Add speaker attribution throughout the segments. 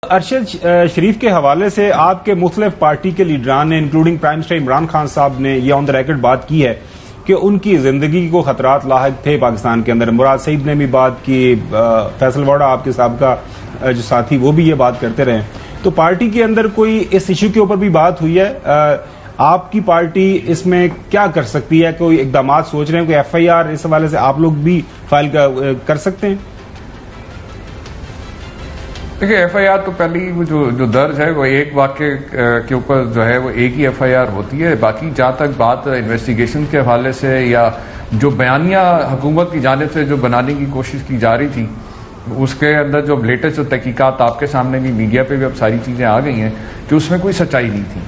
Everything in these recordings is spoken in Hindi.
Speaker 1: अरशद शरीफ के हवाले से आपके मुख्तलिफ पार्टी के लीडरान ने including prime minister Imran Khan साहब ने यह ऑन द रिकॉर्ड बात की है कि उनकी जिंदगी को खतरात लाहिक थे पाकिस्तान के अंदर। मुराद सईद ने भी बात की, फैसल वाड़ा आपके साहब का जो साथी वो भी ये बात करते रहे। तो पार्टी के अंदर कोई इस इशू के ऊपर भी बात हुई है? आपकी पार्टी इसमें क्या कर सकती है? कोई इकदाम सोच रहे हैं? कोई FIR इस हवाले से आप लोग भी फाइल कर सकते हैं?
Speaker 2: देखिए, FIR तो पहली जो दर्ज है वो एक वाक्य के ऊपर जो है वो एक ही FIR होती है। बाकी जहां तक बात इन्वेस्टिगेशन के हवाले से या जो बयानिया हुकूमत की जानिब से जो बनाने की कोशिश की जा रही थी, उसके अंदर जो लेटेस्ट जो तहकीकात आपके सामने भी मीडिया पे भी अब सारी चीजें आ गई हैं कि उसमें कोई सच्चाई नहीं थी।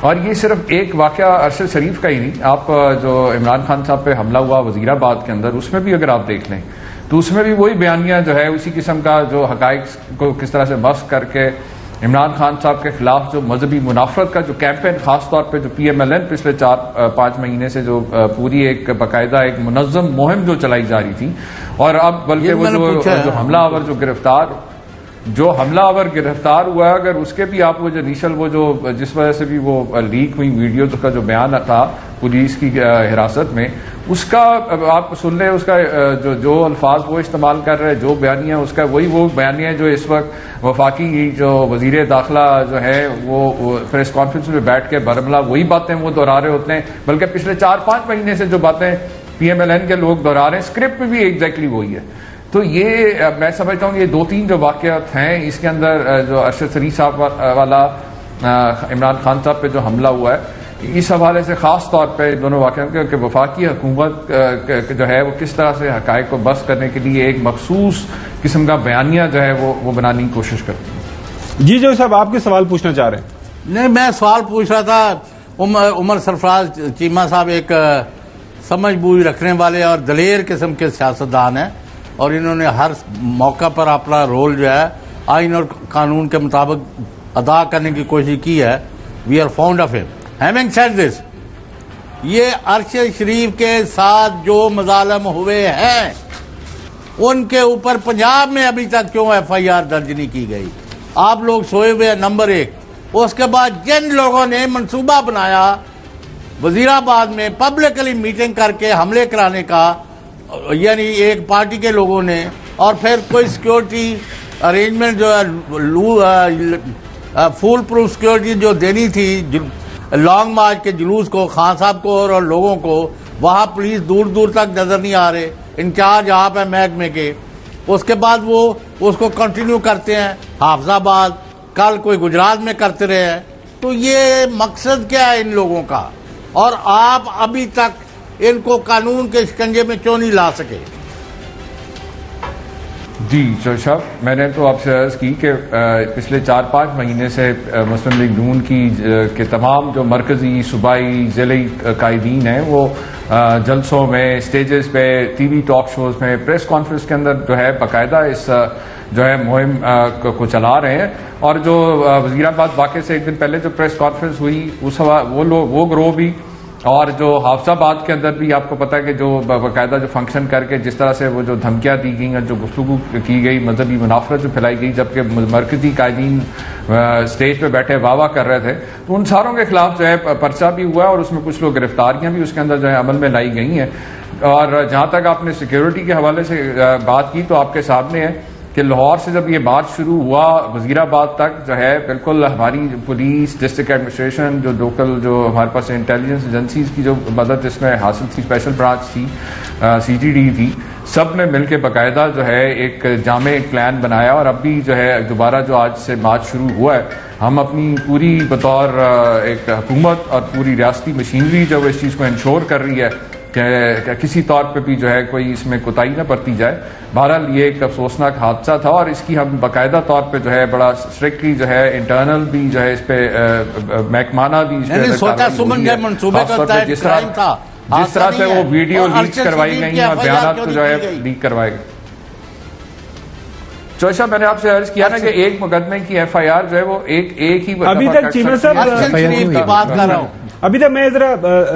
Speaker 2: और ये सिर्फ एक वाकया अरशद शरीफ का ही नहीं, आप जो इमरान खान साहब पे हमला हुआ वजीराबाद के अंदर, उसमें भी अगर आप देख लें तो उसमें भी वही बयानिया जो है उसी किस्म का जो हकाइक को किस तरह से मस्क करके इमरान खान साहब के खिलाफ जो मजहबी मुनाफरत का जो कैंपेन, खासतौर पे जो PMLN पिछले 4-5 महीने से जो पूरी एक बाकायदा एक मुनज़्ज़म मुहिम जो चलाई जा रही थी, और अब बल्कि वो जो हमलावर जो हमलावर गिरफ्तार हुआ, अगर उसके भी आप वो जो इनिशियल वो जो जिस वजह से भी वो लीक हुई वीडियो का जो बयान था पुलिस की हिरासत में, उसका आप सुन लें, उसका जो अल्फाज वो इस्तेमाल कर रहे हैं, जो बयानिया उसका वही वो बयानिया जो इस वक्त वफाकी जो वजीर दाखिला जो है वो प्रेस कॉन्फ्रेंस में बैठ के बरमला वही बातें वो दोहरा रहे होते हैं, बल्कि पिछले 4-5 महीने से जो बातें PMLN के लोग दोहरा रहे हैं, स्क्रिप्ट भी एग्जैक्टली वही है। तो ये मैं समझता हूँ ये 2-3 जो वाकयात हैं इसके अंदर जो अरशद शरीफ साहब वाला इमरान खान साहब पे जो हमला हुआ है, इस हवाले से खास तौर पे दोनों वाकयात कि वफाकी हुकूमत जो है वो किस तरह से हकायक को बस करने के लिए एक मखसूस किस्म का बयानिया जो है वो बनाने की कोशिश करती है।
Speaker 1: जी जो साहब आपके सवाल पूछना चाह रहे हैं?
Speaker 3: नहीं, मैं सवाल पूछ रहा था। उमर सरफराज चीमा साहब एक समझ बूझ रखने वाले और दलेर किस्म के सियासतदान हैं, और इन्होंने हर मौका पर अपना रोल जो है आइन और कानून के मुताबिक अदा करने की कोशिश की है। We are found of him. Having said this, ये अरशद शरीफ के साथ जो मजालम हुए हैं उनके ऊपर पंजाब में अभी तक क्यों FIR दर्ज नहीं की गई? आप लोग सोए हुए हैं, नंबर 1। उसके बाद जिन लोगों ने मंसूबा बनाया वजीराबाद में पब्लिकली मीटिंग करके हमले कराने का, यानी एक पार्टी के लोगों ने, और फिर कोई सिक्योरिटी अरेंजमेंट जो है फुल प्रूफ सिक्योरिटी जो देनी थी लॉन्ग मार्च के जुलूस को, खान साहब को और लोगों को, वहां पुलिस दूर दूर तक नजर नहीं आ रहे, इंचार्ज आप है महकमे के। उसके बाद वो उसको कंटिन्यू करते हैं हाफिजाबाद, कल कोई गुजरात में करते रहे हैं। तो ये मकसद क्या है इन लोगों का? और आप अभी तक इनको कानून के शिकंजे में क्यों नहीं ला सके?
Speaker 2: जी चौधरी साहब, मैंने तो आपसे अर्ज की कि पिछले 4-5 महीने से मुस्लिम लीग नून की के तमाम जो मरकजी सूबाई ज़िली कायदीन हैं वो जलसों में, स्टेजेस पे, TV टॉक शोज में, प्रेस कॉन्फ्रेंस के अंदर जो है बाकायदा इस जो है मुहिम को चला रहे हैं। और जो वजीराबाद वाक़े से एक दिन पहले जो प्रेस कॉन्फ्रेंस हुई उस वो ग्रोह भी, और जो हाफिजाबाद के अंदर भी आपको पता है कि जो बाकायदा जो फंक्शन करके जिस तरह से वो जो धमकियां दी गई हैं, जो गुफ्तगू की गई, मजहबी मुनाफरत जो फैलाई गई, जबकि मरकजी कायदीन स्टेज पे बैठे वाह कर रहे थे, तो उन सारों के खिलाफ जो है पर्चा भी हुआ और उसमें कुछ लोग गिरफ्तारियां भी उसके अंदर जो है अमल में लाई गई हैं। और जहां तक आपने सिक्योरिटी के हवाले से बात की, तो आपके सामने है कि लाहौर से जब ये मार्च शुरू हुआ वजीराबाद तक जो है बिल्कुल हमारी पुलिस, डिस्ट्रिक्ट एडमिनिस्ट्रेशन, जो लोकल जो हमारे पास इंटेलिजेंस एजेंसीज की जो मदद इसमें हासिल थी, स्पेशल ब्रांच थी, CTD थी, सब ने मिलकर बाकायदा जो है एक जामे एक प्लान बनाया। और अब भी जो है दोबारा जो आज से मार्च शुरू हुआ है, हम अपनी पूरी बतौर एक हुकूमत और पूरी रियासती मशीनरी जो इस चीज़ को इंश्योर कर रही है कि किसी तौर पे भी जो है कोई इसमें कोताही न बरती जाए। बहरहाल ये एक अफसोसनाक हादसा था और इसकी हम बाकायदा तौर पे जो है बड़ा स्ट्रिक्टली जो है इंटरनल भी जो है इस पे महकमाना भी
Speaker 3: जिस
Speaker 2: तरह से वो वीडियो लीक करवाई गई और बयान को जो है लीक करवाए गए। चौधरी साहब, मैंने आपसे अर्ज किया ना कि एक मुकदमे की FIR जो है वो एक ही
Speaker 1: अभी तक चीमा साहब
Speaker 3: की बात कर रहा हूँ।
Speaker 1: अभी तक मैं जरा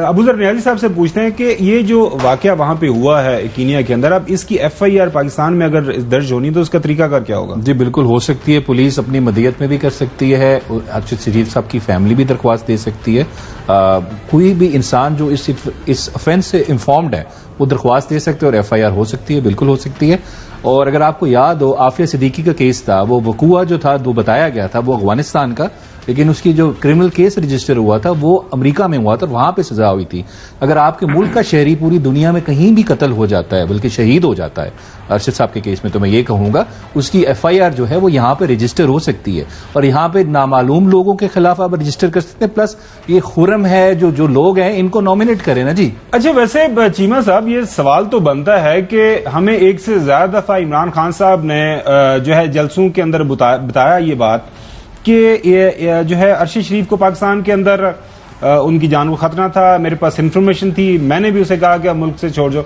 Speaker 1: अबूजर नियाजी साहब से पूछते हैं कि ये जो वाकया वहां पे हुआ है कीनिया के अंदर, अब इसकी FIR पाकिस्तान में अगर दर्ज होनी तो उसका तरीकाकार क्या होगा?
Speaker 4: जी बिल्कुल हो सकती है, पुलिस अपनी मदीयत में भी कर सकती है, अरशद शरीफ साहब की फैमिली भी दरख्वास्त दे सकती है, कोई भी इंसान जो इस ऑफेंस से इन्फॉर्म्ड है वो दरख्वास्त दे सकते हैं और FIR हो सकती है, बिल्कुल हो सकती है। और अगर आपको याद हो आफिया सिद्दीकी का केस था, वो वकूआ जो था वो बताया गया था वो अफगानिस्तान का, लेकिन उसकी जो क्रिमिनल केस रजिस्टर हुआ था वो अमेरिका में हुआ था, वहां पे सजा हुई थी। अगर आपके मुल्क का शहरी पूरी दुनिया में कहीं भी कत्ल हो जाता है, बल्कि शहीद हो जाता है, अरशद साहब के केस में तो मैं ये कहूंगा उसकी FIR जो है वो यहाँ पे रजिस्टर हो सकती है और यहाँ पे नामालूम लोगों के खिलाफ आप रजिस्टर कर सकते हैं। प्लस ये खुरम है जो लोग हैं इनको नॉमिनेट करें ना जी।
Speaker 1: अच्छा, वैसे चीमा साहब ये सवाल तो बनता है कि हमें एक से ज्यादा दफा इमरान खान साहब ने जो है जलसों के अंदर बताया ये बात कि ये जो है अरशद शरीफ को पाकिस्तान के अंदर उनकी जान को खतरा था, मेरे पास इंफॉर्मेशन थी, मैंने भी उसे कहा कि आप मुल्क से छोड़ जाओ।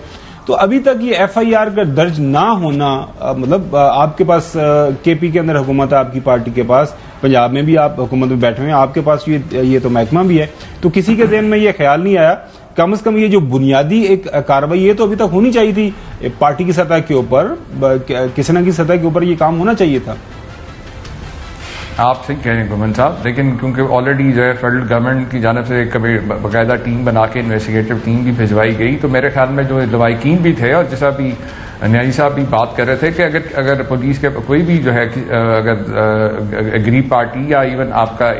Speaker 1: तो अभी तक ये FIR का दर्ज ना होना, मतलब आपके पास KP के अंदर हुकूमत है, आपकी पार्टी के पास, पंजाब में भी आप हुकूमत में बैठे हुए हैं, आपके पास ये तो महकमा भी है, तो किसी के ज़हन में ये ख्याल नहीं आया कम से कम ये जो बुनियादी एक कार्रवाई ये तो अभी तक होनी चाहिए थी पार्टी की सतह के ऊपर, किसी न किसी सतह के ऊपर ये काम होना चाहिए था।
Speaker 2: आप सही कह रहे हैं गुमान साहब, लेकिन क्योंकि ऑलरेडी जो है फेडरल गवर्नमेंट की जानब से कभी बाकायदा टीम बना के इन्वेस्टिगेटिव टीम भी भिजवाई गई, तो मेरे ख्याल में जो लवाकिन भी थे और जैसा भी न्यायी साहब भी बात कर रहे थे कि अगर पुलिस के कोई भी जो है अगर एग्री पार्टी या इवन आपका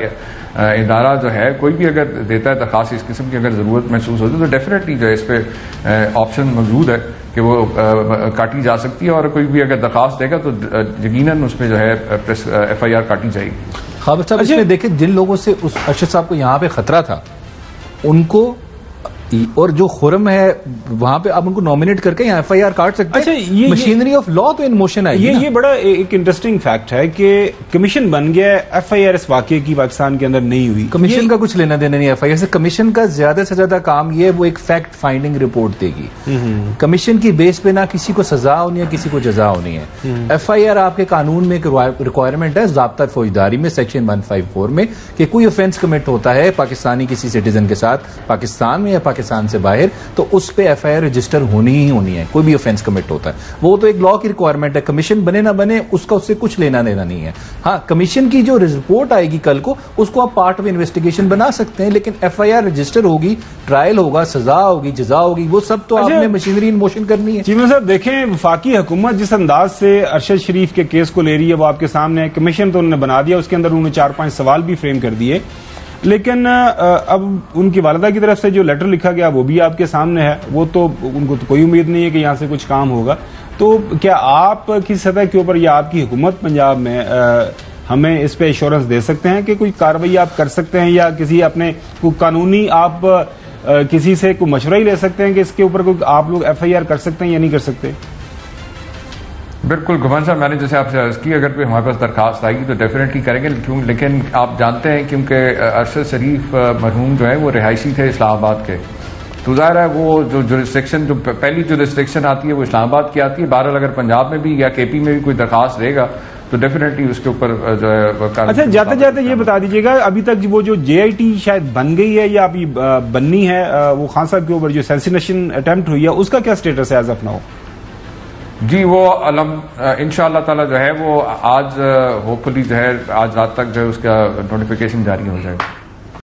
Speaker 2: इदारा जो है कोई भी अगर देता है दरखास्त इस किस्म की अगर जरूरत महसूस होती है तो डेफिनेटली जो है इस पे ऑप्शन मौजूद है कि वो काटी जा सकती है और कोई भी अगर दरखास्त देगा तो यकीनन उस पर जो है FIR काटी जाएगी।
Speaker 4: खाबर साहब इसमें देखें जिन लोगों से उस अरशद साहब को यहाँ पे खतरा था उनको और जो खुरम है वहां पे आप उनको नॉमिनेट करके यहाँ FIR काट सकते हैं। अच्छा, ये मशीनरी ऑफ लॉ तो इन मोशन है।
Speaker 1: ये बड़ा एक इंटरेस्टिंग फैक्ट है कि कमीशन बन गया, FIR इस वाकये की पाकिस्तान के अंदर नहीं हुई।
Speaker 4: कमीशन का कुछ लेना देना नहीं FIR से। कमीशन का ज्यादा से ज्यादा काम ये वो एक फैक्ट फाइंडिंग रिपोर्ट देगी। कमीशन की बेस पे ना किसी को सजा होनी है किसी को जजा होनी है। FIR आपके कानून में एक रिक्वायरमेंट है ज़ाब्ता फौजदारी में सेक्शन 154 में कि कोई ऑफेंस कमिट होता है पाकिस्तानी किसी सिटीजन के साथ पाकिस्तान में या पाकिस्तान से बाहर तो उस पे FIR रजिस्टर होनी ही होनी है। कोई भी ऑफेंस कमिट होता है वो तो एक लॉ की रिक्वायरमेंट है। कमीशन बने ना बने उसका उससे कुछ लेना देना नहीं है। हाँ, कमीशन की जो रिपोर्ट आएगी कल को उसको आप पार्ट ऑफ इन्वेस्टिगेशन बना सकते हैं, लेकिन FIR रजिस्टर होगी, ट्रायल होगा, सजा होगी, जजा होगी, वो सब तो आपने मशीनरी इन मोशन करनी है।
Speaker 1: चीमा साहब देखें, वफाकी हुकूमत जिस अंदाज से अरशद शरीफ के केस को ले रही है वो आपके सामने है। कमीशन तो उन्होंने बना दिया, उसके अंदर उन्होंने 4-5 सवाल भी फ्रेम कर दिए, लेकिन अब उनकी वालिदा की तरफ से जो लेटर लिखा गया वो भी आपके सामने है। वो तो उनको तो कोई उम्मीद नहीं है कि यहाँ से कुछ काम होगा। तो क्या आप किस सतह के ऊपर या आपकी हुकूमत पंजाब में हमें इस पे एश्योरेंस दे सकते हैं कि कोई कार्रवाई आप कर सकते हैं या किसी अपने कोई कानूनी आप किसी से कोई मशवरा ही ले सकते हैं कि इसके ऊपर कोई आप लोग FIR कर सकते हैं या नहीं कर सकते?
Speaker 2: बिल्कुल गुमान साहब, मैंने जैसे आपसे अर्ज की अगर कोई हमारे पास दरखास्त आएगी तो डेफिनेटली करेंगे, लेकिन आप जानते हैं क्योंकि अरशद शरीफ मरहूम जो है वो रिहायशी थे इस्लामाबाद के, तो ज़ाहिर है वो जो जुरिस्डिक्शन जो पहली जुरिस्डिक्शन आती है वो इस्लामाबाद की आती है। बहरहाल अगर पंजाब में भी या KP में भी कोई दरखास्त देगा तो डेफिनेटली उसके ऊपर जो है।
Speaker 1: अच्छा, जाते जाते ये बता दीजिएगा, अभी तक वो जो JIT शायद बन गई है या अभी बननी है, वो खान साहब के ऊपर जो असैसिनेशन अटेम्प्ट हुई है उसका क्या स्टेटस है एज ऑफ नाउ?
Speaker 2: जी वो इंशाअल्लाह ताला जो है वो आज होपफुली जो है आज रात तक जो है उसका नोटिफिकेशन जारी हो जाएगा।